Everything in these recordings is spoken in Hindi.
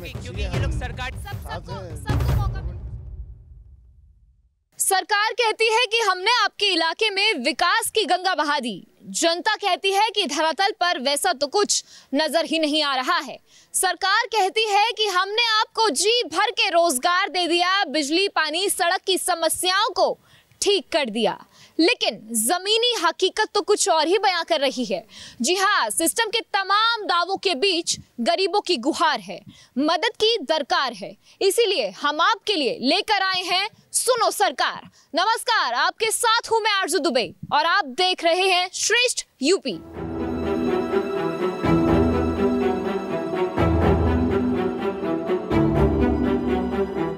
क्योंकि ये लोग सरकार सबको मौका सरकार कहती है कि हमने आपके इलाके में विकास की गंगा बहा दी। जनता कहती है कि धरातल पर वैसा तो कुछ नजर ही नहीं आ रहा है। सरकार कहती है कि हमने आपको जी भर के रोजगार दे दिया, बिजली, पानी, सड़क की समस्याओं को ठीक कर दिया, लेकिन जमीनी हकीकत तो कुछ और ही बयां कर रही है। जी हाँ, सिस्टम के तमाम दावों के बीच गरीबों की गुहार है, मदद की दरकार है। इसीलिए हम आपके लिए लेकर आए हैं सुनो सरकार। नमस्कार, आपके साथ हूं मैं आरजू दुबे और आप देख रहे हैं श्रेष्ठ यूपी।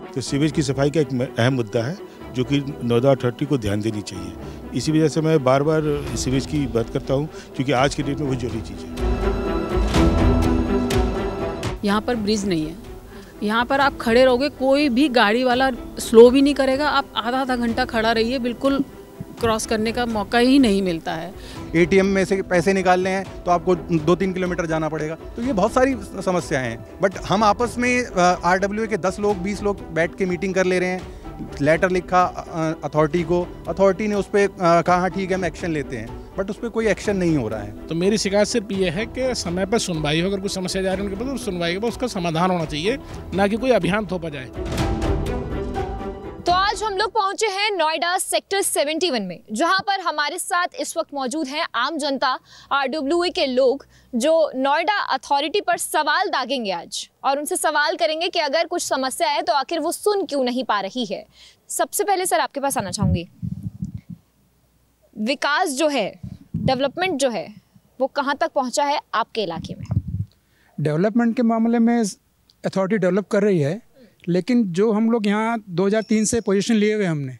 तो सीवेज की सफाई का एक अहम मुद्दा है जो कि नोएडा अथॉरिटी को ध्यान देनी चाहिए। इसी वजह से मैं बार बार सीवेज की बात करता हूँ, क्योंकि आज के डेट में वो जरूरी चीज़ है। यहाँ पर ब्रिज नहीं है, यहाँ पर आप खड़े रहोगे, कोई भी गाड़ी वाला स्लो भी नहीं करेगा। आप आधा घंटा खड़ा रहिए, बिल्कुल क्रॉस करने का मौका ही नहीं मिलता है। एटीएम में से पैसे निकालने हैं तो आपको 2-3 किलोमीटर जाना पड़ेगा। तो ये बहुत सारी समस्याएं हैं, बट हम आपस में आरडब्ल्यूए के 10 लोग 20 लोग बैठ के मीटिंग कर ले रहे हैं। लेटर लिखा अथॉरिटी को, अथॉरिटी ने उस पर कहा ठीक है हम एक्शन लेते हैं, बट उस पर कोई एक्शन नहीं हो रहा है। तो मेरी शिकायत सिर्फ ये है कि समय पर सुनवाई हो। अगर कुछ समस्या जा रही है उनके पास, तो सुनवाई के बाद उसका समाधान होना चाहिए, ना कि कोई अभियान थोपा जाए। तो आज हम लोग पहुंचे हैं नोएडा सेक्टर 71 में, जहां पर हमारे साथ इस वक्त मौजूद हैं आम जनता, आरडब्ल्यूए के लोग, जो नोएडा अथॉरिटी पर सवाल दागेंगे आज और उनसे सवाल करेंगे कि अगर कुछ समस्या है तो आखिर वो सुन क्यों नहीं पा रही है। सबसे पहले सर आपके पास आना चाहूंगी, विकास जो है, डेवलपमेंट जो है, वो कहां तक पहुंचा है आपके इलाके में? डेवलपमेंट के मामले में अथॉरिटी डेवलप कर रही है, लेकिन जो हम लोग यहाँ 2003 से पोजीशन लिए हुए, हमने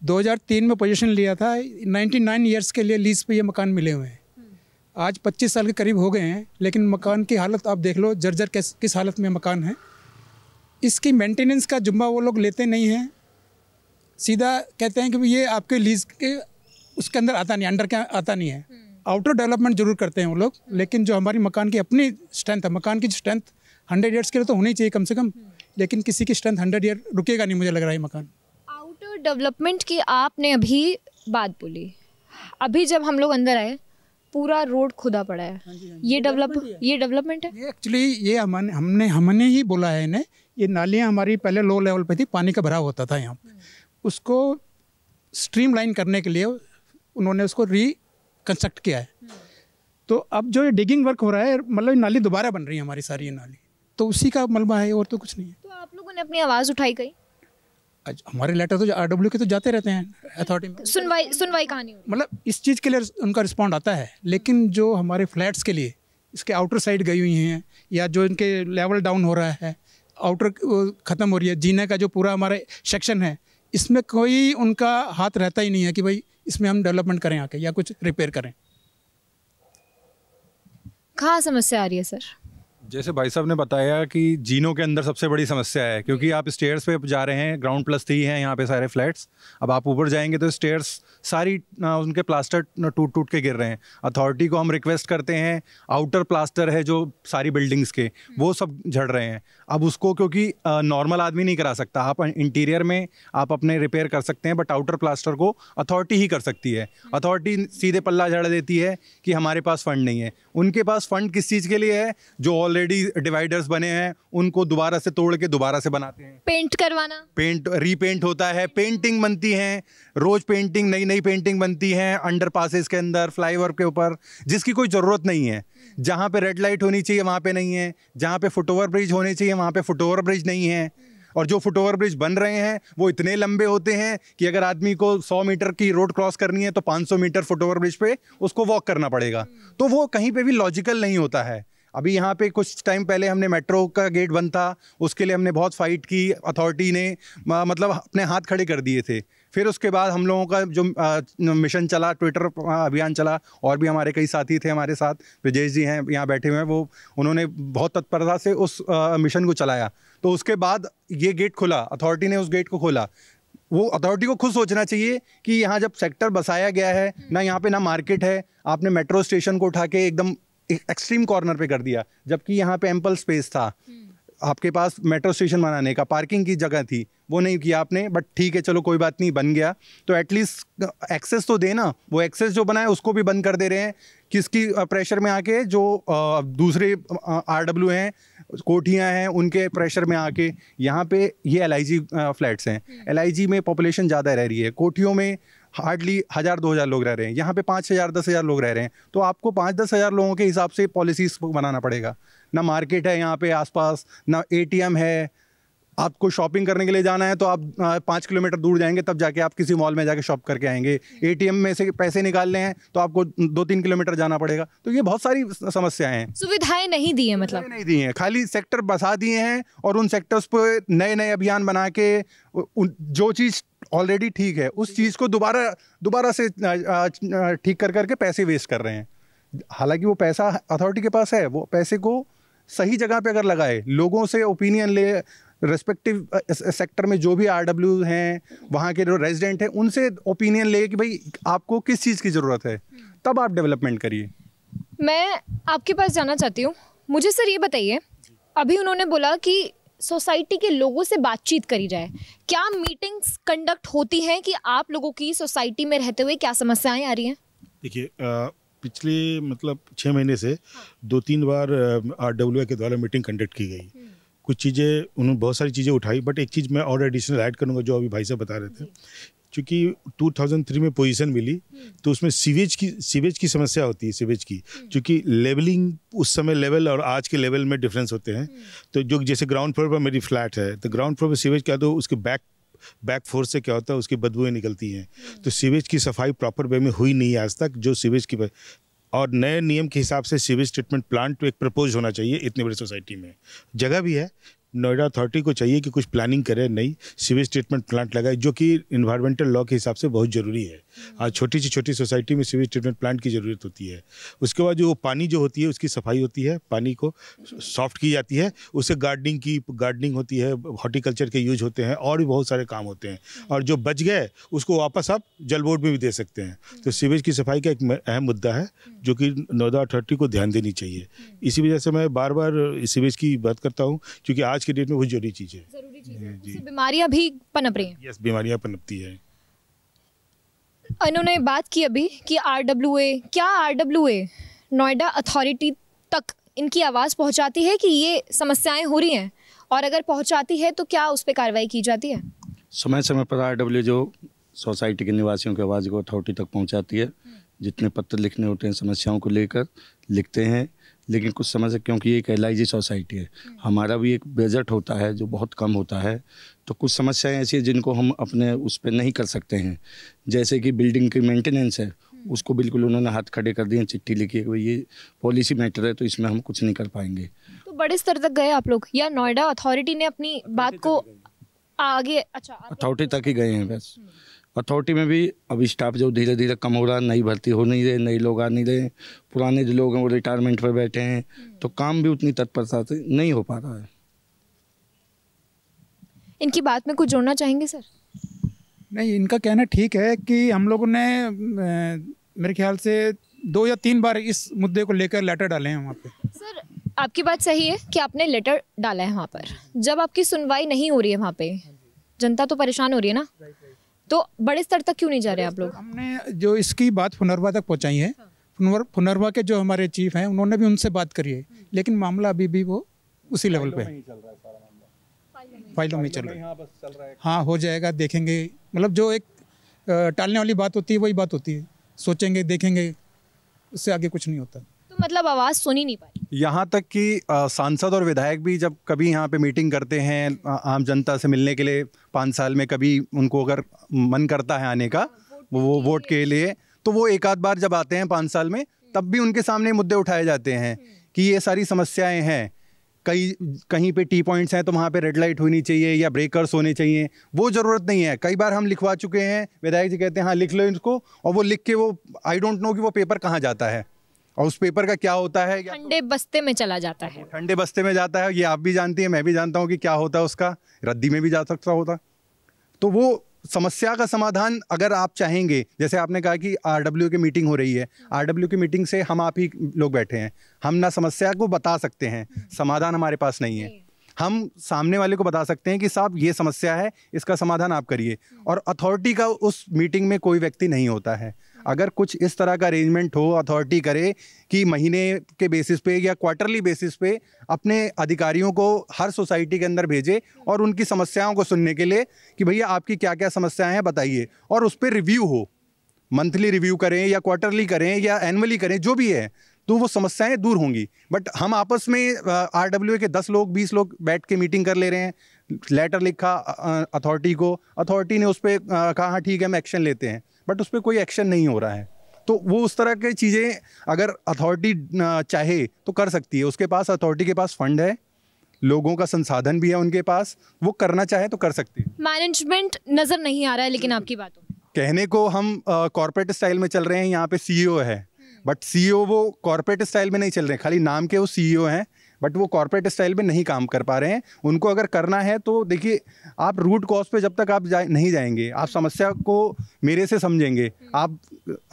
2003 में पोजीशन लिया था। 99 ईयर्स के लिए लीज पे ये मकान मिले हुए हैं। आज 25 साल के करीब हो गए हैं, लेकिन मकान की हालत आप देख लो, जर्जर किस हालत में मकान है। इसकी मेंटेनेंस का जुम्मा वो लोग लेते नहीं हैं, सीधा कहते हैं कि ये आपके लीज के उसके अंदर आता नहीं, अंडर के आता नहीं है। आउटर डेवलपमेंट जरूर करते हैं वो लोग, लेकिन जो हमारी मकान की अपनी स्ट्रेंथ है, मकान की स्ट्रेंथ 100 ईयर्स के लिए तो होनी चाहिए कम से कम, लेकिन किसी की स्ट्रेंथ 100 ईयर रुकेगा नहीं, मुझे लग रहा है मकान। आउटर डेवलपमेंट की आपने अभी बात बोली, अभी जब हम लोग अंदर आए पूरा रोड खुदा पड़ा है। ये डेवलपमेंट है। ये एक्चुअली ये हमने ही बोला है इन्हें। ये नालियाँ हमारी पहले लो लेवल पे थी, पानी का भराव होता था यहाँ पे, उसको स्ट्रीमलाइन करने के लिए उन्होंने उसको रिकंस्ट्रक्ट किया है। तो अब जो ये डिगिंग वर्क हो रहा है, मतलब नाली दोबारा बन रही है हमारी सारी ये नाली, तो उसी का मलबा है और तो कुछ नहीं है। तो आप लोगों ने अपनी आवाज़ उठाई कहीं? हमारे लेटर तो आरडब्ल्यू के तो जाते रहते हैं अथॉरिटी में, सुनवाई कहानी, मतलब इस चीज़ के लिए उनका रिस्पॉन्ड आता है। लेकिन जो हमारे फ्लैट्स के लिए इसके आउटर साइड गई हुई हैं, या जो इनके लेवल डाउन हो रहा है, आउटर ख़त्म हो रही है, जीने का जो पूरा हमारा सेक्शन है, इसमें कोई उनका हाथ रहता ही नहीं है कि भाई इसमें हम डेवलपमेंट करें आके या कुछ रिपेयर करें। कहाँ समस्या आ रही है सर? जैसे भाई साहब ने बताया कि जीनों के अंदर सबसे बड़ी समस्या है, क्योंकि आप स्टेयर्स पे जा रहे हैं, ग्राउंड +3 हैं यहाँ पे सारे फ्लैट्स। अब आप ऊपर जाएंगे तो स्टेयर्स सारी उनके प्लास्टर टूट के गिर रहे हैं। अथॉरिटी को हम रिक्वेस्ट करते हैं, आउटर प्लास्टर है जो सारी बिल्डिंग्स के, वो सब झड़ रहे हैं। अब उसको क्योंकि नॉर्मल आदमी नहीं करा सकता, आप इंटीरियर में आप अपने रिपेयर कर सकते हैं, बट आउटर प्लास्टर को अथॉरिटी ही कर सकती है। अथॉरिटी सीधे पल्ला झाड़ देती है कि हमारे पास फ़ंड नहीं है। उनके पास फ़ंड किस चीज़ के लिए है? जो ऑलरेडी डिवाइडर्स बने हैं उनको दोबारा से तोड़ के दोबारा से बनाते हैं। पेंट करवाना, रीपेंट होता है, पेंटिंग बनती है, रोज पेंटिंग, नई पेंटिंग बनती है अंडर पासेस के अंदर, फ्लाईओवर के ऊपर, जिसकी कोई ज़रूरत नहीं है। जहाँ पे रेड लाइट होनी चाहिए वहाँ पे नहीं है, जहाँ पे फुटओवर ब्रिज होने चाहिए वहाँ पे फुटओवर ब्रिज नहीं है। और जो फुटओवर ब्रिज बन रहे हैं वो इतने लंबे होते हैं कि अगर आदमी को 100 मीटर की रोड क्रॉस करनी है तो 500 मीटर फुटओवर ब्रिज पे उसको वॉक करना पड़ेगा। तो वो कहीं पे भी लॉजिकल नहीं होता है। अभी यहाँ पे कुछ टाइम पहले हमने मेट्रो का गेट बंद था, उसके लिए हमने बहुत फाइट की, अथॉरिटी ने मतलब अपने हाथ खड़े कर दिए थे। फिर उसके बाद हम लोगों का जो मिशन चला, ट्विटर अभियान चला, और भी हमारे कई साथी थे हमारे साथ, ब्रजेश जी हैं यहाँ बैठे हुए हैं, वो उन्होंने बहुत तत्परता से उस मिशन को चलाया। तो उसके बाद ये गेट खुला, अथॉरिटी ने उस गेट को खोला। वो अथॉरिटी को खुद सोचना चाहिए कि यहाँ जब सेक्टर बसाया गया है ना, यहाँ पे ना मार्केट है, आपने मेट्रो स्टेशन को उठा के एकदम एक्सट्रीम कॉर्नर पे कर दिया, जबकि यहाँ पे एम्पल स्पेस था। आपके पास मेट्रो स्टेशन बनाने का पार्किंग की जगह थी, वो नहीं किया आपने, बट ठीक है चलो कोई बात नहीं, बन गया तो एटलीस्ट एक्सेस तो देना। वो एक्सेस जो बना है उसको भी बंद कर दे रहे हैं, किसकी प्रेशर में आके, जो दूसरे RW हैं, कोठियाँ हैं, उनके प्रेशर में आके। यहाँ पे ये LIG फ्लैट्स हैं, LIG में पॉपुलेशन ज़्यादा रह रही है, कोठियों में हार्डली 1000-2000 लोग रह रहे हैं, यहाँ पे 5000-10,000 लोग रह रहे हैं। तो आपको 5-10 हज़ार लोगों के हिसाब से पॉलिसीज़ बनाना पड़ेगा। ना मार्केट है यहाँ पे आसपास, ना ATM है। आपको शॉपिंग करने के लिए जाना है तो आप 5 किलोमीटर दूर जाएंगे, तब जाके आप किसी मॉल में जाके शॉप करके आएंगे। ATM में से पैसे निकालने हैं तो आपको 2-3 किलोमीटर जाना पड़ेगा। तो ये बहुत सारी समस्याएं हैं। सुविधाएं नहीं दी है, मतलब नहीं दी हैं, खाली सेक्टर बसा दिए हैं और उन सेक्टर्स पे नए नए अभियान बना के जो चीज़ ऑलरेडी ठीक है उस चीज़ को दोबारा से ठीक कर करके पैसे वेस्ट कर रहे हैं। हालांकि वो पैसा अथॉरिटी के पास है, वो पैसे को सही जगह पे अगर लगाए, लोगों से ओपिनियन ले, रेस्पेक्टिव सेक्टर में जो भी RW हैं, वहाँ के जो रेजिडेंट हैं, उनसे ओपिनियन ले कि भाई आपको किस चीज़ की ज़रूरत है, तब आप डेवलपमेंट करिए। मैं आपके पास जाना चाहती हूँ। मुझे सर ये बताइए, अभी उन्होंने बोला कि सोसाइटी के लोगों से बातचीत करी जाए, क्या मीटिंग्स कंडक्ट होती हैं कि आप लोगों की सोसाइटी में रहते हुए क्या समस्याएं आ रही हैं? देखिए, पिछले मतलब 6 महीने से 2-3 बार RWA के द्वारा मीटिंग कंडक्ट की गई। कुछ चीज़ें उन्होंने बहुत सारी चीज़ें उठाई, बट एक चीज़ मैं और एडिशनल ऐड करूँगा जो अभी भाई साहब बता रहे थे। क्योंकि 2003 में पोजीशन मिली तो उसमें सीवेज की समस्या होती है, सीवेज की, क्योंकि लेवलिंग उस समय लेवल और आज के लेवल में डिफरेंस होते हैं। तो जो जैसे ग्राउंड फ्लोर पर मेरी फ्लैट है तो ग्राउंड फ्लोर पर सीवेज क्या, तो उसके बैक फोर्स से क्या होता है, उसकी बदबूएं निकलती हैं। तो सीवेज की सफाई प्रॉपर वे में हुई नहीं है आज तक, जो सीवेज की, और नए नियम के हिसाब से सीवेज ट्रीटमेंट प्लांट एक प्रपोज होना चाहिए इतनी बड़ी सोसाइटी में। जगह भी है, नोएडा अथॉरिटी को चाहिए कि कुछ प्लानिंग करे, नई सीवेज ट्रीटमेंट प्लांट लगाए, जो कि इन्वायरमेंटल लॉ के हिसाब से बहुत ज़रूरी है। आज छोटी से छोटी सोसाइटी में सीवेज ट्रीटमेंट प्लांट की ज़रूरत होती है। उसके बाद जो पानी जो होती है उसकी सफाई होती है, पानी को सॉफ्ट की जाती है, उससे गार्डनिंग होती है, हॉर्टिकल्चर के यूज होते हैं, और भी बहुत सारे काम होते हैं। और जो बच गए उसको वापस आप जल बोर्ड में भी दे सकते हैं। तो सीवेज की सफाई का एक अहम मुद्दा है जो कि नोएडा अथॉरिटी को ध्यान देनी चाहिए। इसी वजह से मैं बार बार सीवेज की बात करता हूँ, क्योंकि आज के डेट में बहुत जरूरी चीज़ है। उससे बीमारियां भी पनप रही हैं। यस, बीमारियां पनपती है। इन्होंने बात की अभी कि RWA नोएडा अथॉरिटी तक इनकी आवाज़ पहुंचाती है कि ये समस्याएं हो रही हैं, और अगर पहुंचाती है तो क्या उस पर कार्रवाई की जाती है? समय समय पर RWA जो सोसाइटी के निवासियों की आवाज़ को अथॉरिटी तक पहुंचाती है। जितने पत्र लिखने होते हैं समस्याओं को लेकर लिखते हैं, लेकिन कुछ समस्या, क्योंकि ये एक LIG सोसाइटी है, हमारा भी एक बजट होता है जो बहुत कम होता है, तो कुछ समस्याएं ऐसी हैं जिनको हम अपने उस पर नहीं कर सकते हैं। जैसे कि बिल्डिंग की मेंटेनेंस है, उसको बिल्कुल उन्होंने हाथ खड़े कर दिए, चिट्ठी लिखी है कि ये पॉलिसी मैटर है तो इसमें हम कुछ नहीं कर पाएंगे। तो बड़े स्तर तक गए आप लोग, या नोएडा अथॉरिटी ने अपनी बात को आगे? अच्छा, अथॉरिटी तक ही गए हैं बस। अथॉरिटी में भी अभी स्टाफ जो धीरे धीरे कम हो रहा है, नई भर्ती हो नहीं रहे, नए लोग आ नहीं रहे, पुराने जो लोग हैं वो रिटायरमेंट पर बैठे हैं, तो काम भी उतनी तत्परता से नहीं हो पा रहा है। इनकी बात में कुछ जोड़ना चाहेंगे सर? नहीं, इनका कहना ठीक है कि हम लोगों ने मेरे ख्याल से 2 या 3 बार इस मुद्दे को लेकर लेटर डाले हैं वहाँ पे। सर, आपकी बात सही है कि आपने लेटर डाला है वहाँ पर। जब आपकी सुनवाई नहीं हो रही है वहाँ पे, जनता तो परेशान हो रही है ना, तो बड़े स्तर तक क्यों नहीं जा रहे आप लोग? हमने जो इसकी बात फुनरवा तक पहुंचाई है, फुनरवा के जो हमारे चीफ हैं उन्होंने भी उनसे बात करी है, लेकिन मामला अभी भी वो उसी लेवल पे है, फाइलों में चल रहा है। हाँ, हो जाएगा, देखेंगे। मतलब जो एक टालने वाली बात होती है वही बात होती है, सोचेंगे देखेंगे, उससे आगे कुछ नहीं होता। तो मतलब आवाज़ सुनी नहीं पाई। यहाँ तक कि सांसद और विधायक भी जब कभी यहाँ पे मीटिंग करते हैं आम जनता से मिलने के लिए, 5 साल में कभी उनको अगर मन करता है आने का वो वोट के लिए, तो वो एक आध बार जब आते हैं 5 साल में, तब भी उनके सामने मुद्दे उठाए जाते हैं कि ये सारी समस्याएं हैं। कहीं पे टी पॉइंट्स हैं तो वहाँ पे रेड लाइट होनी चाहिए या ब्रेकर्स होने चाहिए, वो ज़रूरत नहीं है। कई बार हम लिखवा चुके हैं, विधायक जी कहते हैं हाँ लिख लो इसको, और वो लिख के वो आई डोंट नो कि वो पेपर कहाँ जाता है और उस पेपर का क्या होता है, ठंडे बस्ते में चला जाता है। ठंडे बस्ते में जाता है, ये आप भी जानती हैं, मैं भी जानता हूँ कि क्या होता है उसका, रद्दी में भी जा सकता होता। तो वो समस्या का समाधान अगर आप चाहेंगे, जैसे आपने कहा कि RWA की मीटिंग हो रही है, RWA की मीटिंग से हम आप ही लोग बैठे हैं, हम ना समस्या को बता सकते हैं, समाधान हमारे पास नहीं है। हम सामने वाले को बता सकते हैं कि साहब ये समस्या है, इसका समाधान आप करिए। और अथॉरिटी का उस मीटिंग में कोई व्यक्ति नहीं होता है। अगर कुछ इस तरह का अरेंजमेंट हो, अथॉरिटी करे कि महीने के बेसिस पे या क्वार्टरली बेसिस पे अपने अधिकारियों को हर सोसाइटी के अंदर भेजे और उनकी समस्याओं को सुनने के लिए कि भैया आपकी क्या क्या समस्याएं हैं बताइए, और उस पर रिव्यू हो, मंथली रिव्यू करें या क्वार्टरली करें या एनुअली करें, जो भी है, तो वो समस्याएं दूर होंगी। बट हम आपस में RWA के 10 लोग 20 लोग बैठ के मीटिंग कर ले रहे हैं, लेटर लिखा अथॉरिटी को, अथॉरिटी ने उस पर कहा हाँ ठीक है हम एक्शन लेते हैं, बट उस पर कोई एक्शन नहीं हो रहा है। तो वो उस तरह की चीज़ें अगर अथॉरिटी चाहे तो कर सकती है। उसके पास, अथॉरिटी के पास फंड है, लोगों का संसाधन भी है उनके पास, वो करना चाहे तो कर सकती है। मैनेजमेंट नज़र नहीं आ रहा है लेकिन आपकी बातों में। कहने को हम कॉर्पोरेट स्टाइल में चल रहे हैं, यहाँ पे CEO है, बट CEO वो कॉर्पोरेट स्टाइल में नहीं चल रहे हैं, खाली नाम के वो CEO हैं, बट वो कॉर्पोरेट स्टाइल में नहीं काम कर पा रहे हैं। उनको अगर करना है तो देखिए, आप रूट कॉज पे जब तक आप नहीं जाएंगे, आप समस्या को मेरे से समझेंगे, आप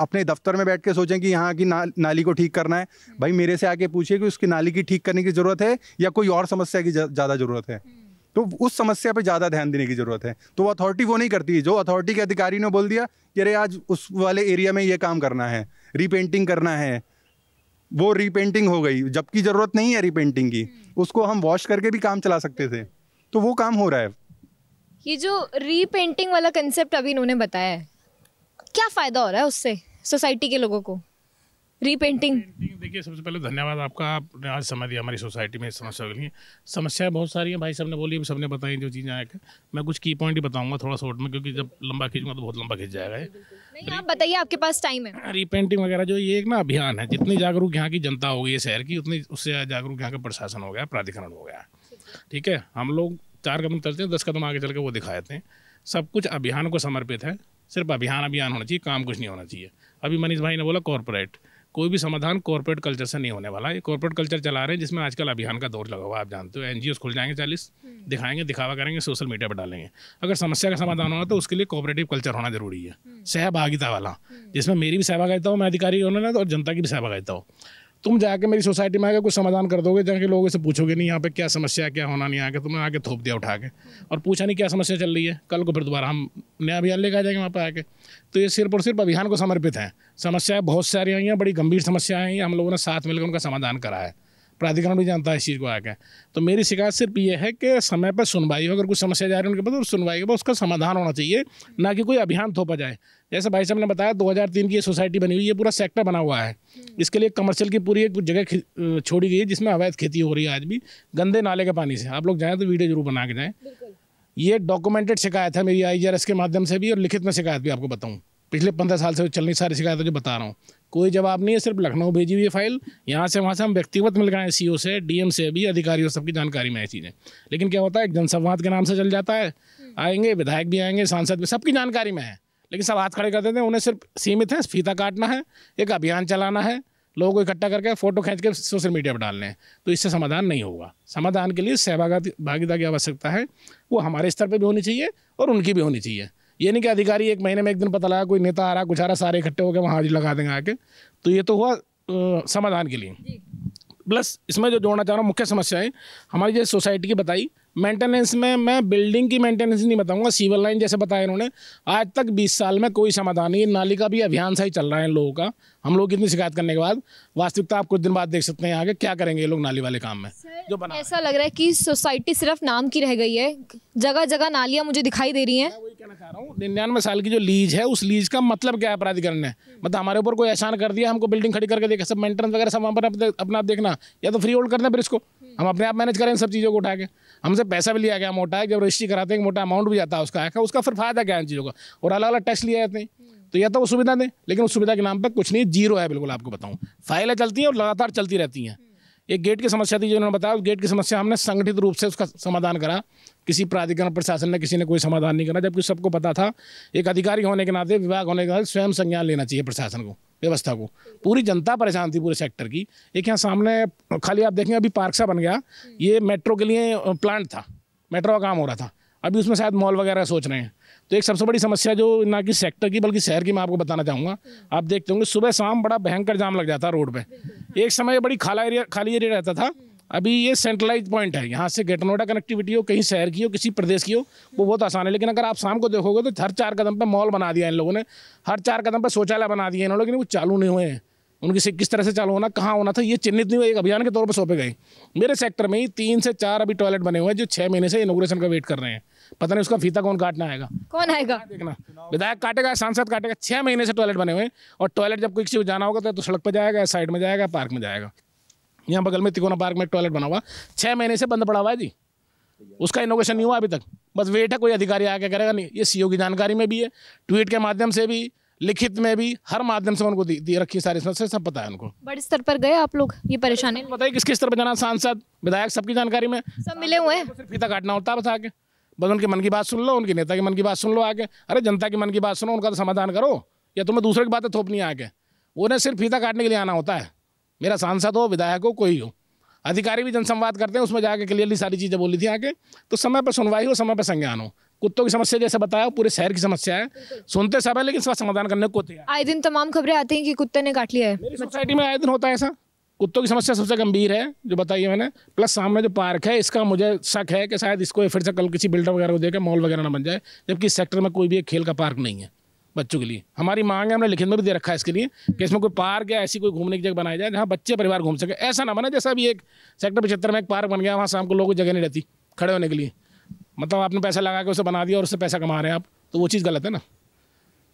अपने दफ्तर में बैठ के सोचें कि यहाँ की नाली को ठीक करना है, भाई मेरे से आके पूछिए कि उसकी नाली की ठीक करने की ज़रूरत है या कोई और समस्या की ज़्यादा ज़रूरत है, तो उस समस्या पे ज़्यादा ध्यान देने की ज़रूरत है। तो वो अथॉरिटी वो नहीं करती। जो अथॉरिटी के अधिकारी ने बोल दिया कि अरे आज उस वाले एरिया में ये काम करना है, रीपेंटिंग करना है, वो रीपेंटिंग हो गई, जबकि ज़रूरत नहीं है रीपेंटिंग की, उसको हम वॉश करके भी काम चला सकते थे। तो वो काम हो रहा है। ये जो रीपेंटिंग वाला कंसेप्ट अभी इन्होंने बताया है, क्या फ़ायदा हो रहा है उससे सोसाइटी के लोगों को? रीपेंटिंग देखिए, सबसे पहले धन्यवाद आपका, आपने आज समय दिया हमारी सोसाइटी में समस्या के लिए। समस्याएं बहुत सारी हैं, भाई साहब ने बोली, सबने बताई जो चीज़ें आए। मैं कुछ की पॉइंट ही बताऊंगा थोड़ा शॉर्ट में, क्योंकि जब लंबा खींचूंगा तो बहुत लंबा खींच जाएगा। नहीं, आप बताइए, आपके पास टाइम है। रीपेंटिंग वगैरह जो ये एक ना अभियान है, जितनी जागरूक यहाँ की जनता हो गई है शहर की, उतनी उससे जागरूक यहाँ का प्रशासन हो गया, प्राधिकरण हो गया। ठीक है, हम लोग 4 कदम चलते हैं, 10 कदम आगे चल के वो दिखाते हैं। सब कुछ अभियान को समर्पित है, सिर्फ अभियान होना चाहिए, काम कुछ नहीं होना चाहिए। अभी मनीष भाई ने बोला कॉर्पोरेट, कोई भी समाधान कॉर्पोरेट कल्चर से नहीं होने वाला। ये कॉर्पोरेट कल्चर चला रहे हैं, जिसमें आजकल अभियान का दौर लगा हुआ है, आप जानते हो। NGOs खुल जाएंगे 40, दिखाएंगे, दिखावा करेंगे, सोशल मीडिया पर डालेंगे। अगर समस्या का समाधान होना तो उसके लिए कोऑपरेटिव कल्चर होना जरूरी है, सहभागिता वाला, जिसमें मेरी भी सहभागिता हो, मैं अधिकारी होने ना, और जनता की भी सहभागिता हो। तुम जाके मेरी सोसाइटी में आके कुछ समाधान कर दोगे, जाके लोगों से पूछोगे नहीं यहाँ पे क्या समस्या है, क्या होना नहीं, आके तुमने आके थोप दिया उठा के, और पूछा नहीं क्या समस्या चल रही है, कल को फिर दोबारा हम नया अभियान लेकर आ जाएंगे वहाँ पे आके। तो ये सिर्फ और सिर्फ अभियान को समर्पित है। समस्याएं बहुत सारी आई हैं, बड़ी गंभीर समस्याएं आई हैं, हम लोगों ने साथ मिलकर उनका समाधान करा है, प्राधिकरण भी जानता है इस चीज़ को आके। तो मेरी शिकायत सिर्फ ये है कि समय पर सुनवाई हो, अगर कुछ समस्या जा रही है उनके पास, तो सुनवाई के बाद उसका समाधान होना चाहिए, ना कि कोई अभियान थोपा जाए। जैसे भाई साहब ने बताया, 2003 की ये सोसाइटी बनी हुई है, पूरा सेक्टर बना हुआ है। इसके लिए कमर्शियल की पूरी एक जगह छोड़ी गई है, जिसमें अवैध खेती हो रही है आज भी, गंदे नाले के पानी से। आप लोग जाएँ तो वीडियो जरूर बना के जाएँ। ये डॉक्यूमेंटेड शिकायत है मेरी IGRS के माध्यम से भी, और लिखित में शिकायत भी आपको बताऊँ, पिछले 15 साल से चल रही सारी शिकायतें जो बता रहा हूँ, कोई जवाब नहीं है। सिर्फ लखनऊ भेजी हुई है फाइल, यहाँ से वहाँ से हम व्यक्तिगत मिल गए हैं, CO से, DM से भी, अधिकारियों सबकी जानकारी में है चीज़ें। लेकिन क्या होता है, एक जनसंवाद के नाम से चल जाता है, आएंगे विधायक भी आएंगे, सांसद भी, सबकी जानकारी में है, लेकिन सब हाथ खड़े कर देते हैं। उन्हें सिर्फ सीमित है, फीता काटना है, एक अभियान चलाना है, लोगों को इकट्ठा करके फ़ोटो खींच के सोशल मीडिया पर डालने हैं। तो इससे समाधान नहीं होगा। समाधान के लिए सहभागिता की आवश्यकता है, वो हमारे स्तर पर भी होनी चाहिए और उनकी भी होनी चाहिए। ये नहीं कि अधिकारी 1 महीने में एक दिन पता लगा कोई नेता आ रहा, कुछ आ रहा, सारे इकट्ठे होकर वहाँ हाजिरी लगा देंगे आके। तो ये तो हुआ समाधान के लिए। प्लस इसमें जो जोड़ना चाह रहा हूँ, मुख्य समस्याएं हमारी जैसे सोसाइटी की बताई, मेंटेनेंस में मैं बिल्डिंग की मेंटेनेंस नहीं बताऊंगा, सिविल लाइन जैसे बताया इन्होंने, आज तक 20 साल में कोई समाधान नहीं। नाली का भी अभियान सही चल रहा है इन लोगों का, हम लोग कितनी शिकायत करने के बाद। वास्तविकता आप कुछ दिन बाद देख सकते हैं आगे क्या करेंगे ये लोग नाली वाले काम में जो बना। ऐसा लग रहा है कि सोसाइटी सिर्फ नाम की रह गई है, जगह जगह नालियाँ मुझे दिखाई दे रही हैं। वही कहना चाह रहा हूँ, 99 साल की जो लीज है, उस लीज का मतलब क्या है प्राधिकरण ने? मतलब हमारे ऊपर कोई एहसान कर दिया, हमको बिल्डिंग खड़ी करके देखा, सब मेंटेनेंस वगैरह सब अपना आप देखना, या तो फ्री होल्ड करना, फिर इसको हम अपने आप मैनेज करें इन सब चीज़ों को उठा के। हमसे पैसा भी लिया गया मोटा है, जब रजिस्ट्री कराते हैं मोटा अमाउंट भी जाता है उसका फिर फायदा क्या है इन चीज़ों का? और अलग अलग टैक्स लिए जाते हैं। तो या तो वो सुविधा दें, लेकिन उस सुविधा के नाम पर कुछ नहीं, जीरो है बिल्कुल। आपको बताऊँ, फाइलें चलती हैं और लगातार चलती रहती हैं। एक गेट की समस्या थी जो उन्होंने बताया, उस गेट की समस्या हमने संगठित रूप से उसका समाधान करा, किसी प्राधिकरण प्रशासन ने, किसी ने कोई समाधान नहीं करा, जबकि सबको पता था। एक अधिकारी होने के नाते, विभाग होने के नाते स्वयं संज्ञान लेना चाहिए प्रशासन को, व्यवस्था को। पूरी जनता परेशान थी पूरे सेक्टर की। एक यहाँ सामने खाली आप देखेंगे, अभी पार्क सा बन गया, ये मेट्रो के लिए प्लांट था, मेट्रो का काम हो रहा था, अभी उसमें शायद मॉल वगैरह सोच रहे हैं। तो एक सबसे बड़ी समस्या जो ना कि सेक्टर की बल्कि शहर की मैं आपको बताना चाहूँगा, आप देखते होंगे सुबह शाम बड़ा भयंकर जाम लग जाता रोड पे। एक समय बड़ी खाली एरिया रहता था, अभी ये सेंट्रलाइज पॉइंट है, यहाँ से गेट नोएडा कनेक्टिविटी हो, कहीं शहर की हो, किसी प्रदेश की हो, वो बहुत आसान है। लेकिन अगर आप शाम को देखोगे तो हर 4 कदम पे मॉल बना दिया इन लोगों ने, हर 4 कदम पे शौचालय बना दिए इन लोगों ने, लेकिन वो चालू नहीं हुए हैं। उनकी से किस तरह से चालू होना, कहाँ होना था, ये चिन्हित नहीं हुआ, एक अभियान के तौर पर सौंपे गए। मेरे सेक्टर में ही 3 से 4 अभी टॉयलेट बने हुए हैं जो 6 महीने से इनॉग्रेशन का वेट कर रहे हैं। पता नहीं उसका फीता कौन काटना आएगा, कौन आएगा देखना, विधायक काटेगा, सांसद काटेगा। 6 महीने से टॉयलेट बने हुए हैं, और टॉयलेट जब कोई किसी को जाना होगा तो सड़क पर जाएगा, साइड में जाएगा, पार्क में जाएगा। यहाँ बगल में तिकोना पार्क में एक टॉयलेट बना हुआ 6 महीने से बंद पड़ा हुआ है जी, उसका इनोवेशन नहीं हुआ अभी तक, बस वेट है कोई अधिकारी आके करेगा। नहीं, ये सीओ की जानकारी में भी है, ट्वीट के माध्यम से भी, लिखित में भी, हर माध्यम से उनको दी रखी सारी समस्या, सब पता है उनको। बड़े स्तर पर गए आप लोग, ये परेशानी बताइए किस किस स्तर पर जाना, सांसद विधायक सबकी जानकारी में, सब मिले हुए हैं। सिर्फ फीता काटना होता है बस आके, बस उनके मन की बात सुन लो, उनके नेता की मन की बात सुन लो आके। अरे जनता की मन की बात सुनो, उनका तो समाधान करो, या तुम्हें दूसरे की बातें थोपनी है आके। उन्हें सिर्फ फीता काटने के लिए आना होता है, मेरा सांसद हो, विधायक हो, कोई हो। अधिकारी भी जनसंवाद करते हैं, उसमें जाके क्लियरली सारी चीज़ें बोली थी आके, तो समय पर सुनवाई हो, समय पर संज्ञान हो। कुत्तों की समस्या जैसे बताया, पूरे शहर की समस्या है, सुनते सब है लेकिन इसका समाधान करने को तैयार। आए दिन तमाम खबरें आती हैं कि कुत्ते ने काट लिया है। मेरी सोसाइटी में आए दिन होता है ऐसा। कुत्तों की समस्या सबसे गंभीर है जो बताई है मैंने, प्लस सामने जो पार्क है, इसका मुझे शक है कि शायद इसको फिर से कल किसी बिल्डर वगैरह को देकर मॉल वगैरह ना बन जाए, जबकि इस सेक्टर में कोई भी एक खेल का पार्क नहीं है बच्चों के लिए। हमारी मांग है, हमने लिखित में भी दे रखा है इसके लिए कि इसमें कोई पार्क या ऐसी कोई घूमने की जगह बनाई जाए जहाँ बच्चे परिवार घूम सके। ऐसा ना बने जैसा अभी एक सेक्टर 75 में एक पार्क बन गया, वहाँ शाम को लोगों की जगह नहीं रहती खड़े होने के लिए, मतलब आपने पैसा लगा के उसे बना दिया और उससे पैसा कमा रहे हैं आप, तो वो चीज़ गलत है ना।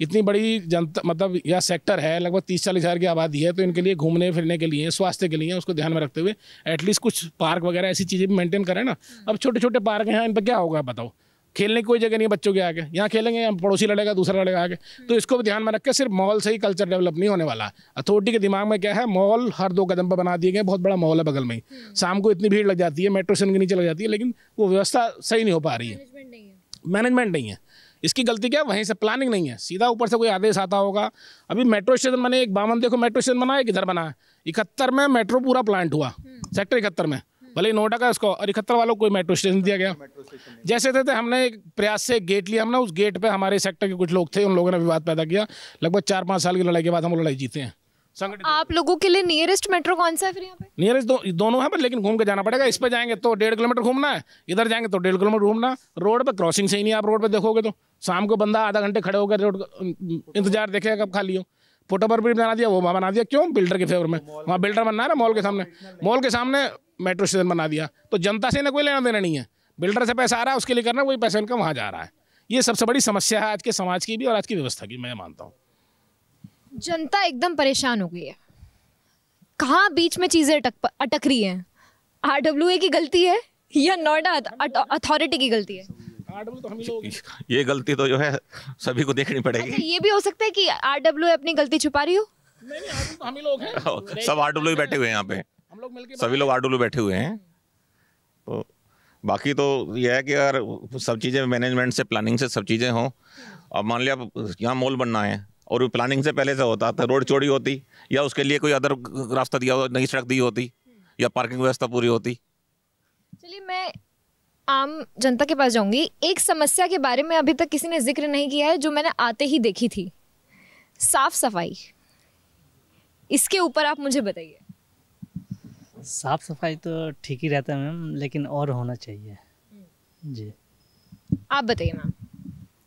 इतनी बड़ी जनता, मतलब यह सेक्टर है, लगभग 30-40 हज़ार की आबादी है, तो इनके लिए घूमने फिरने के लिए, स्वास्थ्य के लिए, उसको ध्यान में रखते हुए एटलीस्ट कुछ पार्क वगैरह ऐसी चीज़ें भी मेंटेन करें ना। अब छोटे छोटे पार्क हैं, इन पर क्या होगा बताओ, खेलने की कोई जगह नहीं है बच्चों के आगे, यहाँ खेलेंगे यहाँ पड़ोसी लड़ेगा, दूसरा लड़ेगा आगे, तो इसको भी ध्यान में रख के सिर्फ मॉल से ही कल्चर डेवलप नहीं होने वाला। अथॉरिटी के दिमाग में क्या है, मॉल हर 2 कदम पर बना दिए गए, बहुत बड़ा मॉल है बगल में ही, शाम को इतनी भीड़ लग जाती है, मेट्रो स्टेशन के नीचे लग जाती है, लेकिन वो व्यवस्था सही नहीं हो पा रही है, मैनेजमेंट नहीं है। इसकी गलती क्या है, वहीं से प्लानिंग नहीं है, सीधा ऊपर से कोई आदेश आता होगा। अभी मेट्रो स्टेशन बने, एक बामन देखो मेट्रो स्टेशन बना है, किधर बना है, 71 में मेट्रो पूरा प्लांट हुआ, सेक्टर 71 में, भले नोएडा का उसको, और 71 वालों को कोई मेट्रो स्टेशन दिया गया। जैसे थे हमने एक प्रयास से गेट लिया, हमने उस गेट पे हमारे सेक्टर के कुछ लोग थे, उन लोगों ने विवाद पैदा किया, लगभग 4-5 साल की लड़ाई के बाद हम लड़ाई जीते हैं। आप लोगों के लिए नियरेस्ट मेट्रो कौन सा है फिर यहाँ पे? नियरेस्ट दोनों है, पर लेकिन घूम के जाना पड़ेगा। इस पे जाएंगे तो 1.5 किलोमीटर घूमना है, इधर जाएंगे तो 1.5 किलोमीटर घूमना। रोड पे क्रॉसिंग सही नहीं है, आप रोड पे देखोगे तो शाम को बंदा आधा घंटे खड़े होकर रोड इंतजार देखेगा कब खाली हो। फुटओवर भी बना दिया, वो वहाँ बना दिया, क्यों? बिल्डर के फेवर में, वहाँ बिल्डर बनना है ना, मॉल के सामने मेट्रो स्टेशन बना दिया, तो जनता से इन्हें कोई लेना देना नहीं है, बिल्डर से पैसा आ रहा है, उसके लिए करना, वही पैसा इनका वहाँ जा रहा है। ये सबसे बड़ी समस्या है आज के समाज की भी और आज की व्यवस्था की, मैं मानता हूँ। जनता एकदम परेशान हो गई है, कहाँ बीच में चीजें अटक रही हैं? RWA की गलती है या नोएडा अथॉरिटी की गलती है? तो हम ही लोग, ये गलती तो जो है सभी को देखनी पड़ेगी। अच्छा, ये भी हो सकता है कि RWA अपनी गलती छुपा रही हो? नहीं, तो हम ही लोग हैं, सब RWA बैठे हुए हैं यहाँ पे, हम लोग मिलके सभी लोग RWA बैठे हुए हैं। तो बाकी तो यह है कि अगर सब चीज़ें मैनेजमेंट से, प्लानिंग से सब चीज़ें हों, अब मान लिया यहाँ मॉल बनना है और प्लानिंग से पहले से होता तो रोड चौड़ी होती, या उसके लिए कोई अदर रास्ता दिया हो, नई सड़क दी होती, या पार्किंग व्यवस्था पूरी होती। चलिए, मैं आम जनता के पास जाऊंगी। एक समस्या के बारे में अभी तक किसी ने जिक्र नहीं किया है, जो मैंने आते ही देखी थी, साफ सफाई। इसके ऊपर आप मुझे बताइए। साफ सफाई तो ठीक ही रहता है मैम, लेकिन और होना चाहिए जी। आप बताइए मैम।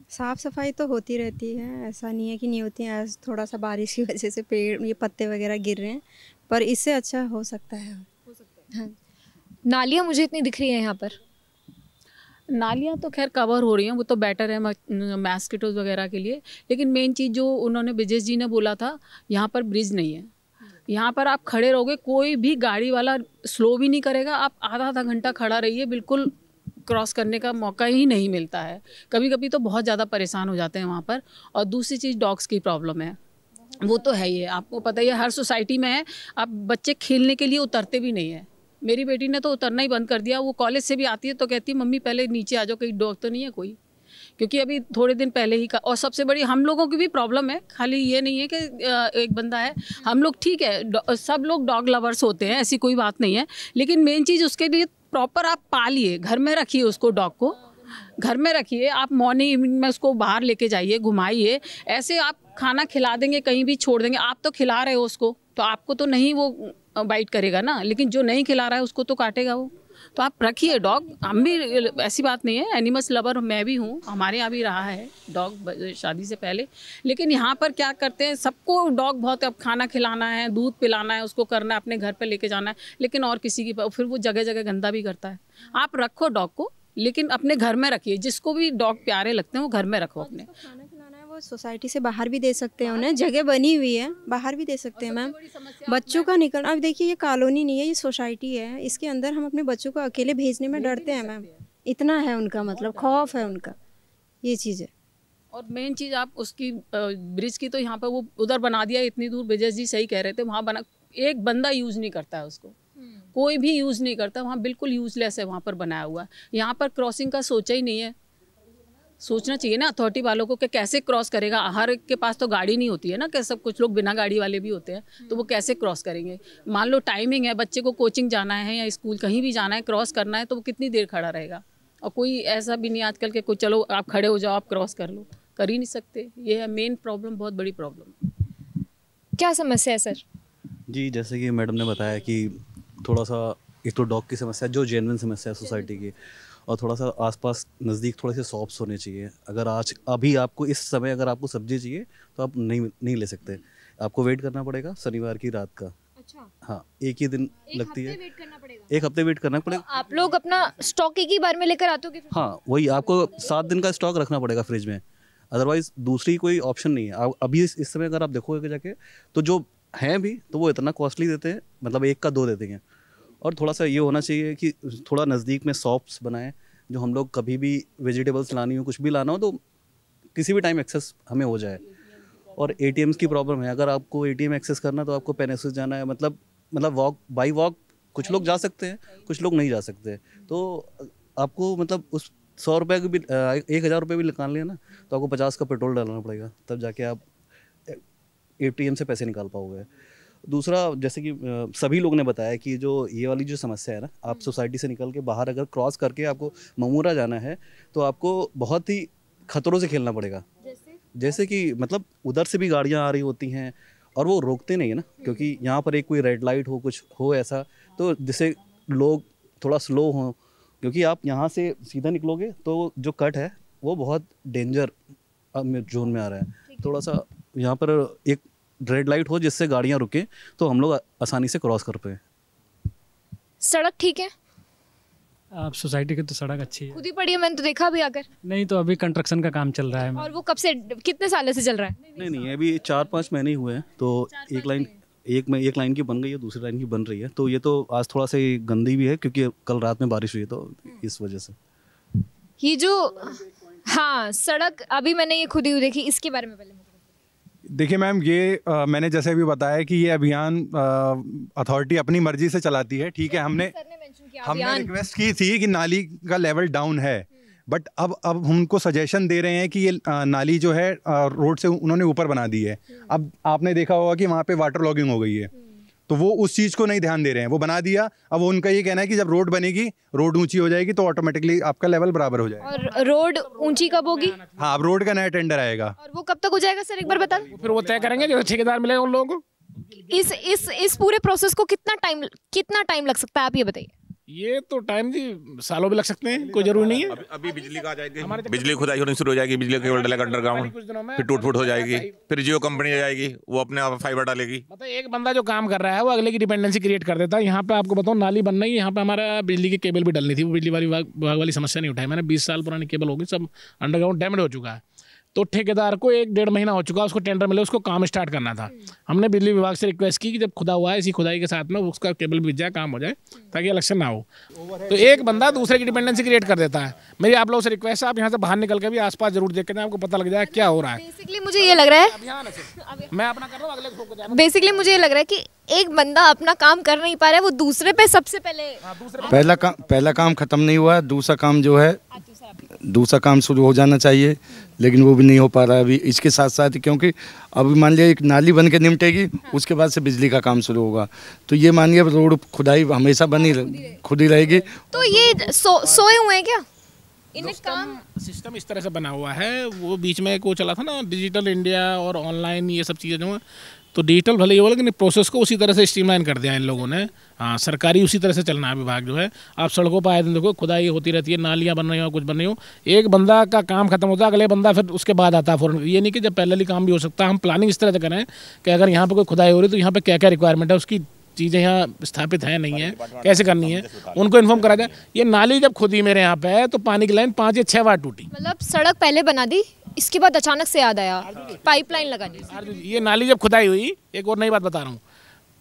साफ़ सफाई तो होती रहती है, ऐसा नहीं है कि नहीं होती है। थोड़ा सा बारिश की वजह से पेड़, ये पत्ते वगैरह गिर रहे हैं, पर इससे अच्छा हो सकता है। हाँ। नालियाँ मुझे इतनी दिख रही हैं यहाँ पर। नालियाँ तो खैर कवर हो रही हैं, वो तो बेटर है मॉस्किटोज वगैरह के लिए, लेकिन मेन चीज़ जो उन्होंने ब्रिजेश जी ने बोला था, यहाँ पर ब्रिज नहीं है। यहाँ पर आप खड़े रहोगे, कोई भी गाड़ी वाला स्लो भी नहीं करेगा, आप आधा घंटा खड़ा रहिए, बिल्कुल क्रॉस करने का मौका ही नहीं मिलता है। कभी कभी तो बहुत ज़्यादा परेशान हो जाते हैं वहाँ पर। और दूसरी चीज़ डॉग्स की प्रॉब्लम है, वो तो है ही है, आपको पता ही है, हर सोसाइटी में है। अब बच्चे खेलने के लिए उतरते भी नहीं है। मेरी बेटी ने तो उतरना ही बंद कर दिया, वो कॉलेज से भी आती है तो कहती है मम्मी पहले नीचे आ जाओ, कहीं डॉग तो नहीं है कोई, क्योंकि अभी थोड़े दिन पहले ही का। और सबसे बड़ी हम लोगों की भी प्रॉब्लम है, खाली ये नहीं है कि एक बंदा है, हम लोग ठीक है, सब लोग डॉग लवर्स होते हैं, ऐसी कोई बात नहीं है, लेकिन मेन चीज़ उसके लिए प्रॉपर आप पालिए, घर में रखिए उसको, डॉग को घर में रखिए। आप मॉर्निंग इवनिंग में उसको बाहर लेके जाइए, घुमाइए। ऐसे आप खाना खिला देंगे, कहीं भी छोड़ देंगे, आप तो खिला रहे हो उसको, तो आपको तो नहीं वो बाइट करेगा ना, लेकिन जो नहीं खिला रहा है उसको तो काटेगा वो। तो आप रखिए डॉग, हम भी, ऐसी बात नहीं है, एनिमल्स लवर मैं भी हूँ, हमारे यहाँ भी रहा है डॉग शादी से पहले। लेकिन यहाँ पर क्या करते हैं, सबको डॉग बहुत, अब खाना खिलाना है, दूध पिलाना है, उसको करना है, अपने घर पे लेके जाना है, लेकिन और किसी की, फिर वो जगह जगह गंदा भी करता है। आप रखो डॉग को, लेकिन अपने घर में रखिए। जिसको भी डॉग प्यारे लगते हैं वो घर में रखो अपने। खाना खिलाना है वो सोसाइटी से बाहर भी दे सकते हैं, उन्हें जगह बनी हुई है, बाहर भी दे सकते हैं मैम। बच्चों का निकलना, अब देखिए ये कॉलोनी नहीं है, ये सोसाइटी है, इसके अंदर हम अपने बच्चों को अकेले भेजने में डरते हैं मैम। इतना है उनका, मतलब खौफ है उनका, ये चीज़ है। और मेन चीज़ आप उसकी ब्रिज की, तो यहाँ पर वो उधर बना दिया इतनी दूर, विजय जी सही कह रहे थे, वहाँ बना, एक बंदा यूज़ नहीं करता है उसको, कोई भी यूज़ नहीं करता, वहाँ बिल्कुल यूज़लेस है, वहाँ पर बनाया हुआ है। यहाँ पर क्रॉसिंग का सोचा ही नहीं है। सोचना चाहिए ना अथॉरिटी वालों को कि कैसे क्रॉस करेगा। हर एक के पास तो गाड़ी नहीं होती है ना, कि सब कुछ लोग बिना गाड़ी वाले भी होते हैं, तो वो कैसे क्रॉस करेंगे। मान लो टाइमिंग है, बच्चे को कोचिंग जाना है या स्कूल कहीं भी जाना है, क्रॉस करना है, तो वो कितनी देर खड़ा रहेगा। और कोई ऐसा भी नहीं आजकल के, कोई चलो आप खड़े हो जाओ, आप क्रॉस कर लो, कर ही नहीं सकते। ये है मेन प्रॉब्लम, बहुत बड़ी प्रॉब्लम। क्या समस्या है सर? जी, जैसे कि मैडम ने बताया कि थोड़ा सा एक तो डॉग की समस्या जो जेन्युइन समस्या है सोसाइटी की, और थोड़ा सा आसपास नज़दीक थोड़े से शॉप्स होने चाहिए। अगर अभी आपको इस समय अगर आपको सब्जी चाहिए तो आप नहीं ले सकते, आपको वेट करना पड़ेगा शनिवार की रात का। अच्छा। हाँ, एक ही दिन लगती है, एक हफ्ते वेट करना पड़ेगा। तो आप लोग अपना स्टॉक एक ही बार में लेकर आते हो कि? हाँ, वही आपको 7 दिन का स्टॉक रखना पड़ेगा फ्रिज में, अदरवाइज दूसरी कोई ऑप्शन नहीं है। अभी इस समय अगर आप देखोगे जाके, तो जो हैं भी तो वो इतना कॉस्टली देते हैं, मतलब 1 का 2 दे देंगे। और थोड़ा सा ये होना चाहिए कि थोड़ा नज़दीक में शॉप्स बनाएं, जो हम लोग कभी भी वेजिटेबल्स लानी हो, कुछ भी लाना हो, तो किसी भी टाइम एक्सेस हमें हो जाए। और ATMs की प्रॉब्लम है, अगर आपको ATM एक्सेस करना तो आपको पेनेसिस जाना है, मतलब वॉक बाई वॉक कुछ लोग जा सकते हैं, कुछ लोग नहीं जा सकते। तो आपको मतलब उस 100 रुपये की भी 1000 रुपये भी निकाल लिया ना, तो आपको 50 का पेट्रोल डालना पड़ेगा, तब जाके आप ATM से पैसे निकाल पाओगे। दूसरा, जैसे कि सभी लोग ने बताया कि जो ये वाली जो समस्या है ना, आप सोसाइटी से निकल के बाहर अगर क्रॉस करके आपको ममूरा जाना है, तो आपको बहुत ही खतरों से खेलना पड़ेगा। जैसे कि मतलब उधर से भी गाड़ियाँ आ रही होती हैं और वो रोकते नहीं है ना, क्योंकि यहाँ पर एक कोई रेड लाइट हो, कुछ हो ऐसा, तो जिससे लोग थोड़ा स्लो हों, क्योंकि आप यहाँ से सीधा निकलोगे तो जो कट है वो बहुत डेंजर जोन में आ रहा है। थोड़ा सा यहाँ पर एक रेड लाइट हो जिससे गाड़ियाँ रुकें, तो हम लोग आसानी से क्रॉस कर पाए। सड़क ठीक है? आप सोसाइटी की तो सड़क अच्छी है, खुद ही पड़ी है, मैंने तो देखा अभी आकर। नहीं तो अभी कंस्ट्रक्शन का काम चल रहा है। और वो कब से, कितने सालों से चल रहा है? नहीं, अभी 4-5 महीने ही हुए हैं। तो एक लाइन की बन गई है, दूसरी लाइन की बन रही है। तो ये तो आज थोड़ा सा गंदी भी है, क्योंकि कल रात में बारिश हुई है, तो इस वजह से ये जो, हाँ सड़क अभी मैंने ये खुद ही देखी, इसके बारे में पहले देखिए मैम, ये मैंने जैसे अभी बताया कि ये अभियान अथॉरिटी अपनी मर्जी से चलाती है, ठीक है। हमने रिक्वेस्ट की थी कि नाली का लेवल डाउन है, बट अब हमको सजेशन दे रहे हैं कि ये नाली जो है रोड से उन्होंने ऊपर बना दी है। अब आपने देखा होगा कि वहाँ पे वाटर लॉगिंग हो गई है, तो वो उस चीज़ को नहीं ध्यान दे रहे हैं, वो बना दिया। अब उनका ये कहना है कि जब रोड बनेगी, रोड ऊंची हो जाएगी, तो ऑटोमेटिकली आपका लेवल बराबर हो जाएगा। और रोड ऊंची कब होगी? हाँ, अब रोड का नया टेंडर आएगा। और वो कब तक हो जाएगा सर, एक बार बता दें। फिर वो तय करेंगे जो ठेकेदार मिलेगा उन लोगों को। इस पूरे प्रोसेस को कितना टाइम लग सकता है, आप ये बताइए। ये तो टाइम जी सालों भी लग सकते हैं, कोई जरूरी नहीं है। अभी बिजली का आ जाएगी, बिजली खुदाई होनी शुरू हो जाएगी, बिजली केबल डलेगा अंडरग्राउंड, फिर टूट फूट हो जाएगी, फिर जियो कंपनी आ जाएगी, वो अपने आप फाइबर डालेगी। मतलब एक बंदा जो काम कर रहा है वो अगले की डिपेंडेंसी क्रिएट कर देता है। यहाँ पे आपको बताऊँ, नाली बन रही है, यहाँ पे हमारा बिजली की केबल भी डलनी थी, वो बिजली वाली विभाग वाली समस्या नहीं उठाई मैंने। 20 साल पुरानी केबल होगी, सब अंडरग्राउंड डैमेज हो चुका है। तो ठेकेदार को 1-1.5 महीना हो चुका, उसको टेंडर मिले, उसको काम स्टार्ट करना था। हमने बिजली विभाग से रिक्वेस्ट की कि जब खुदा हुआ है, इसी खुदाई के साथ में उसका केबल बिछ जाए, काम हो जाए, ताकि इलेक्शन ना हो। तो एक बंदा दूसरे की डिपेंडेंसी क्रिएट कर देता है। मेरी आप लोगों से रिक्वेस्ट है, आप यहाँ से बाहर निकल के भी आसपास जरूर देख के, आपको पता लग जाए क्या हो रहा है। बेसिकली मुझे ये लग रहा है, मैं अपना कर रहा हूँ, अगले को बेसिकली मुझे ये लग रहा है कि एक बंदा अपना काम कर नहीं पा रहा है, वो दूसरे पे सबसे पहले पहला काम खत्म नहीं हुआ, दूसरा काम शुरू हो जाना चाहिए, लेकिन वो भी नहीं हो पा रहा है अभी। इसके साथ साथ, क्योंकि अभी मान लिया एक नाली बन के निपटेगी, उसके बाद से बिजली का काम शुरू होगा, तो ये मानिए रोड खुदाई हमेशा खुद ही रहेगी। तो ये सोए हुए हैं क्या? इन्हें काम सिस्टम इस तरह से बना हुआ है, वो बीच में को चला था ना डिजिटल इंडिया और ऑनलाइन, ये सब चीज़ें जो हैं, तो डिजिटल भले ही हो लेकिन प्रोसेस को उसी तरह से स्ट्रीमलाइन कर दिया इन लोगों ने। हाँ, सरकारी उसी तरह से चलना है विभाग जो है। आप सड़कों पर आए दिन देखो खुदाई होती रहती है, नालियाँ बन रही हो, कुछ बन रही हो, एक बंदा का काम खत्म होता है, अगले बंदा फिर उसके बाद आता है फ़ौरन। ये नहीं कि जब पहले काम भी हो सकता है। हम प्लानिंग इस तरह से करें कि अगर यहाँ पर कोई खुदाई हो रही है तो यहाँ पर क्या क्या रिक्वायरमेंट है, उसकी चीज़ें यहाँ स्थापित हैं नहीं है, कैसे करनी है, उनको इन्फॉर्म करा जाए। ये नाली जब खुदी मेरे यहाँ पे है तो पानी की लाइन 5 या 6 बार टूटी। मतलब सड़क पहले बना दी, इसके बाद अचानक से याद आया पाइपलाइन लगानी। ये नाली जब खुदाई हुई, एक और नई बात बता रहा हूँ,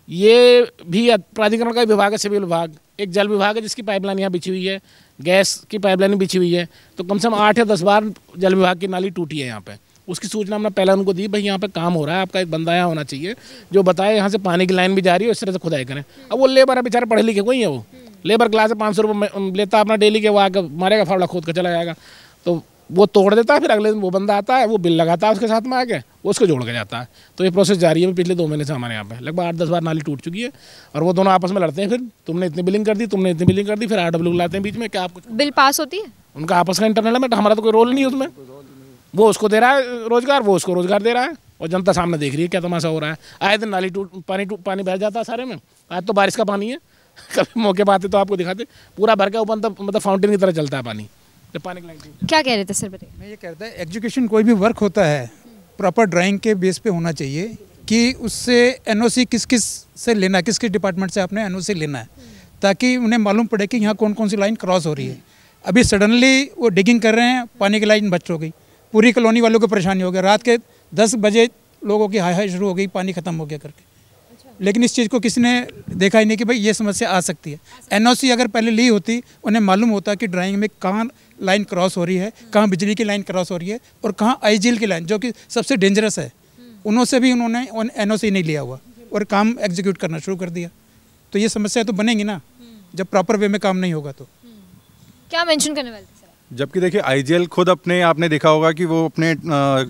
ये भी प्राधिकरण का विभाग है, सिविल विभाग, एक जल विभाग है जिसकी पाइपलाइन यहाँ बिछी हुई है, गैस की पाइपलाइन बिछी हुई है। तो कम से कम 8 या 10 बार जल विभाग की नाली टूटी है यहाँ पे। उसकी सूचना हमने पहले उनको दी, भाई यहाँ पे काम हो रहा है, आपका एक बंदा यहाँ होना चाहिए जो बताए यहाँ से पानी की लाइन भी जा रही है, इस तरह से खुदाई करें। अब वो लेबर है बेचारे, पढ़े लिखे कोई है, वो लेबर क्लास है, 500 रुपये लेता अपना डेली के, वो आकर मारेगा फावड़ा खोद कर चला जाएगा। तो वो तोड़ देता है, फिर अगले दिन वो बंदा आता है, वो बिल लगाता है उसके साथ में आके, वो उसको जोड़ के जाता है। तो ये प्रोसेस जारी है। पिछले 2 महीने से हमारे यहाँ पे लगभग 8-10 बार नाली टूट चुकी है और वो दोनों आपस में लड़ते हैं, फिर तुमने इतनी बिलिंग कर दी, तुमने इतनी बिलिंग कर दी, फिर RW लाते हैं बीच में। क्या आपको बिल पास होती है? उनका आपस का इंटरनल है, हमारा तो कोई रोल नहीं है उसमें। वो उसको दे रहा है रोजगार, वो उसको रोजगार दे रहा है और जनता सामने देख रही है क्या तमाशा हो रहा है। आए दिन नाली पानी बह जाता है सारे में। आज तो बारिश का पानी है, कभी मौके पर आते तो आपको दिखाते, पूरा भर के ऊपर मतलब फाउंटेन की तरह चलता है पानी। जब पानी की लाइन क्या कह रहे थे सर, बताइए। मैं ये कहता है एजुकेशन कोई भी वर्क होता है प्रॉपर ड्राइंग के बेस पे होना चाहिए कि उससे NOC किस किस से लेना है, किस किस डिपार्टमेंट से आपने NOC लेना है, ताकि उन्हें मालूम पड़े कि यहाँ कौन कौन सी लाइन क्रॉस हो रही है। अभी सडनली वो डिगिंग कर रहे हैं, पानी की लाइन बच हो गई, पूरी कॉलोनी वालों को परेशानी हो गया। रात के 10 बजे लोगों की हाय हाय शुरू हो गई, पानी खत्म हो गया करके। लेकिन इस चीज़ को किसी ने देखा ही नहीं कि भाई ये समस्या आ सकती है। NOC अगर पहले ली होती, उन्हें मालूम होता कि ड्राइंग में कहाँ लाइन क्रॉस हो रही है, कहाँ बिजली की लाइन क्रॉस हो रही है और कहाँ IGL की लाइन, जो कि सबसे डेंजरस है, उन्होंने भी उन्होंने NOC नहीं लिया हुआ और काम एग्जीक्यूट करना शुरू कर दिया। तो ये समस्या तो बनेगी ना जब प्रॉपर वे में काम नहीं होगा। तो क्या मेंशन करने वाले थे? जबकि देखिए IGL खुद अपने, आपने देखा होगा कि वो अपने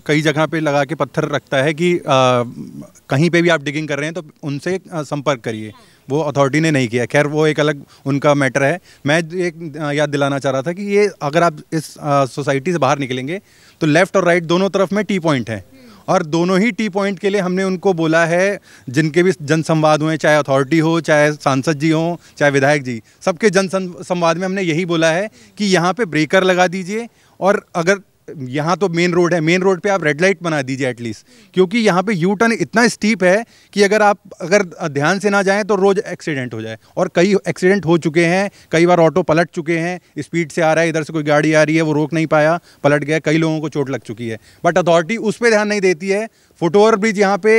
कई जगह पे लगा के पत्थर रखता है कि कहीं पे भी आप डिगिंग कर रहे हैं तो उनसे संपर्क करिए। वो अथॉरिटी ने नहीं किया। खैर वो एक अलग उनका मैटर है। मैं एक याद दिलाना चाह रहा था कि ये अगर आप इस सोसाइटी से बाहर निकलेंगे तो लेफ़्ट और राइट दोनों तरफ में टी पॉइंट है और दोनों ही टी पॉइंट के लिए हमने उनको बोला है, जिनके भी जनसंवाद हुए, चाहे अथॉरिटी हो, चाहे सांसद जी हों, चाहे विधायक जी, सबके जनसंवाद में हमने यही बोला है कि यहाँ पे ब्रेकर लगा दीजिए और अगर यहाँ तो मेन रोड है, मेन रोड पे आप रेड लाइट बना दीजिए एटलीस्ट, क्योंकि यहाँ पे यू टर्न इतना स्टीप है कि अगर ध्यान से ना जाएं तो रोज़ एक्सीडेंट हो जाए। और कई एक्सीडेंट हो चुके हैं, कई बार ऑटो पलट चुके हैं, स्पीड से आ रहा है, इधर से कोई गाड़ी आ रही है, वो रोक नहीं पाया, पलट गया, कई लोगों को चोट लग चुकी है। बट अथॉरिटी उस पर ध्यान नहीं देती है। फुटओवर ब्रिज यहाँ पे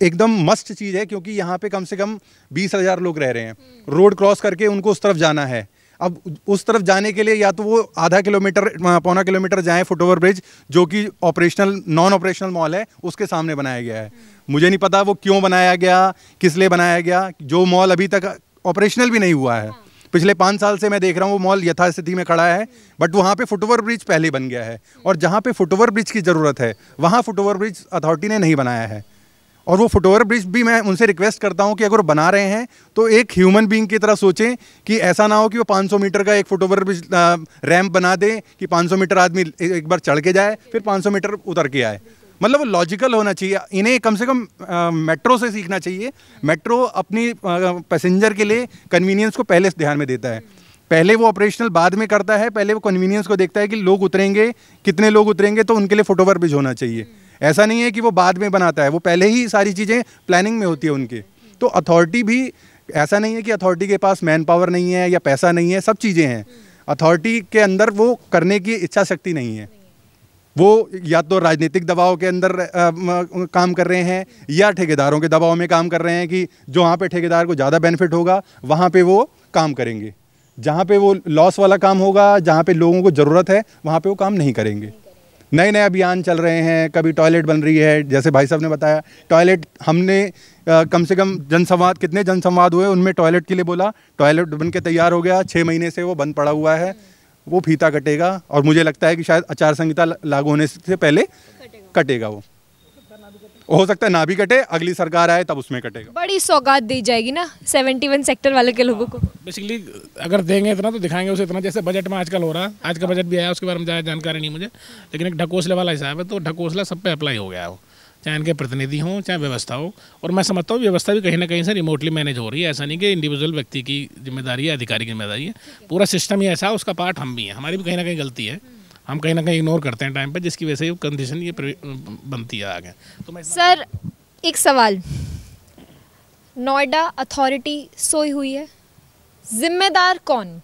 एकदम मस्ट चीज़ है, क्योंकि यहाँ पे कम से कम 20,000 लोग रह रहे हैं। रोड क्रॉस करके उनको उस तरफ जाना है। अब उस तरफ जाने के लिए या तो वो आधा किलोमीटर, पौना किलोमीटर जाएं फुटओवर ब्रिज, जो कि ऑपरेशनल नॉन ऑपरेशनल मॉल है, उसके सामने बनाया गया है। मुझे नहीं पता वो क्यों बनाया गया, किस लिए बनाया गया। जो मॉल अभी तक ऑपरेशनल भी नहीं हुआ है, पिछले 5 साल से मैं देख रहा हूँ वो मॉल यथास्थिति में खड़ा है, बट वहाँ पे फुटओवर ब्रिज पहले बन गया है। और जहाँ पे फुटओवर ब्रिज की ज़रूरत है वहाँ फुटओवर ब्रिज अथॉरिटी ने नहीं बनाया है। और वो फुटओवर ब्रिज भी मैं उनसे रिक्वेस्ट करता हूँ कि अगर बना रहे हैं तो एक ह्यूमन बीइंग की तरह सोचें, कि ऐसा ना हो कि वो 500 मीटर का एक फुटओवर ब्रिज रैंप बना दे कि 500 मीटर आदमी एक बार चढ़ के जाए, फिर 500 मीटर उतर के आए। मतलब वो लॉजिकल होना चाहिए। इन्हें कम से कम मेट्रो से सीखना चाहिए। मेट्रो अपनी पैसेंजर के लिए कन्वीनियंस को पहले ध्यान में देता है। पहले वो ऑपरेशनल बाद में करता है, पहले वो कन्वीनियंस को देखता है कि लोग उतरेंगे, कितने लोग उतरेंगे, तो उनके लिए फुटओवर ब्रिज होना चाहिए। ऐसा नहीं है कि वो बाद में बनाता है, वो पहले ही सारी चीज़ें प्लानिंग में होती है उनके। तो अथॉरिटी भी ऐसा नहीं है कि अथॉरिटी के पास मैन पावर नहीं है या पैसा नहीं है, सब चीज़ें हैं। अथॉरिटी के अंदर वो करने की इच्छा शक्ति नहीं है। वो या तो राजनीतिक दबाव के अंदर काम कर रहे हैं या ठेकेदारों के दबाव में काम कर रहे हैं कि जो वहाँ पे ठेकेदार को ज़्यादा बेनिफिट होगा वहाँ पे वो काम करेंगे, जहाँ पे वो लॉस वाला काम होगा, जहाँ पे लोगों को ज़रूरत है वहाँ पे वो काम नहीं करेंगे। नए नए अभियान चल रहे हैं, कभी टॉयलेट बन रही है, जैसे भाई साहब ने बताया टॉयलेट हमने कम से कम जनसंवाद, कितने जनसंवाद हुए उनमें टॉयलेट के लिए बोला, टॉयलेट बन के तैयार हो गया, 6 महीने से वो बंद पड़ा हुआ है। वो फीता कटेगा और मुझे लगता है कि शायद आचार संहिता लागू होने से पहले कटेगा। वो हो सकता है ना भी कटे, अगली सरकार आए तब उसमें कटेगा। बड़ी सौगात दी जाएगी ना 71 सेक्टर वाले के लोगों को। बेसिकली अगर देंगे इतना तो दिखाएंगे उसे इतना, जैसे बजट में आजकल हो रहा है। आज का बजट भी आया, उसके बारे में ज़्यादा जानकारी नहीं मुझे, लेकिन एक ढकोसले वाला हिसाब है, तो ढकोसला सब पे अप्लाई हो गया है। वो चाहे इनके प्रतिनिधि हों चाहे व्यवस्था हो। और मैं समझता हूँ व्यवस्था भी कहीं ना कहीं से रिमोटली मैनेज हो रही है। ऐसा नहीं कि इंडिविजुअल व्यक्ति की जिम्मेदारी है, अधिकारी की जिम्मेदारी है, पूरा सिस्टम ही ऐसा है, उसका पार्ट हम भी हैं, हमारी भी कहीं ना कहीं गलती है, हम कहीं ना कहीं इग्नोर करते हैं टाइम पर, जिसकी वजह से कंडीशन ये बनती है आगे। तो मैं सर एक सवाल, नोएडा अथॉरिटी सोई हुई है, जिम्मेदार कौन?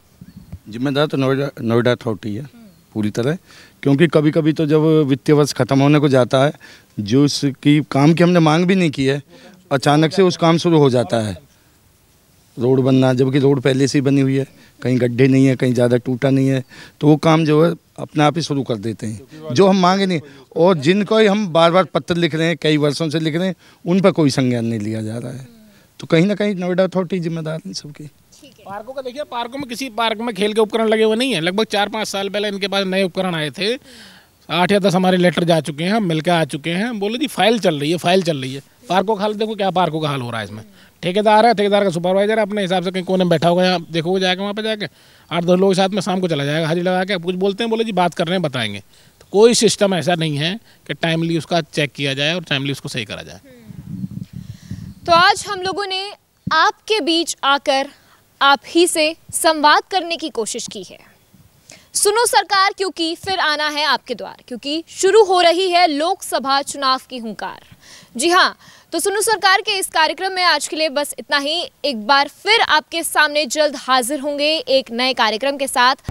जिम्मेदार तो नोएडा अथॉरिटी है पूरी तरह, क्योंकि कभी कभी तो जब वित्तीय वर्ष खत्म होने को जाता है, जो उसकी काम की हमने मांग भी नहीं की है, अचानक से उस काम शुरू हो जाता है रोड बनना, जबकि रोड पहले से ही बनी हुई है, कहीं गड्ढे नहीं है, कहीं ज़्यादा टूटा नहीं है, तो वो काम जो है अपने आप ही शुरू कर देते हैं जो हम मांगे नहीं। और जिनको हम बार बार पत्र लिख रहे हैं, कई वर्षों से लिख रहे हैं, उन पर कोई संज्ञान नहीं लिया जा रहा है। तो कहीं ना कहीं नोएडा अथॉरिटी जिम्मेदार है सबकी। पार्कों का देखिए, पार्कों में किसी पार्क में खेल के उपकरण लगे हुए नहीं है। लगभग 4-5 साल पहले इनके पास नए उपकरण आए थे, 8 या 10 हमारे लेटर जा चुके हैं, हम मिलकर आ चुके हैं, बोले जी फाइल चल रही है, फाइल चल रही है। पार्कों का हाल देखो, क्या पार्कों का हाल हो रहा है इसमें। ठेकेदार है, ठेकेदार का सुपरवाइजर है, अपने हिसाब से कहीं कोने में बैठा होगा, यहाँ देखोगे जाके, वहाँ पे जाके 8-10 लोग साथ में शाम को चला जाएगा, हाजिरी लगा के कुछ बोलते हैं, बोले जी बात कर रहे हैं बताएंगे। तो कोई सिस्टम ऐसा नहीं है कि टाइमली उसका चेक किया जाए और टाइमली उसको सही करा जाए। तो आज हम लोगों ने आपके बीच आकर आप ही से संवाद करने की कोशिश की है। सुनो सरकार, क्योंकि फिर आना है आपके द्वार, क्योंकि शुरू हो रही है लोकसभा चुनाव की हुंकार। जी हाँ, तो सुनो सरकार के इस कार्यक्रम में आज के लिए बस इतना ही। एक बार फिर आपके सामने जल्द हाजिर होंगे एक नए कार्यक्रम के साथ।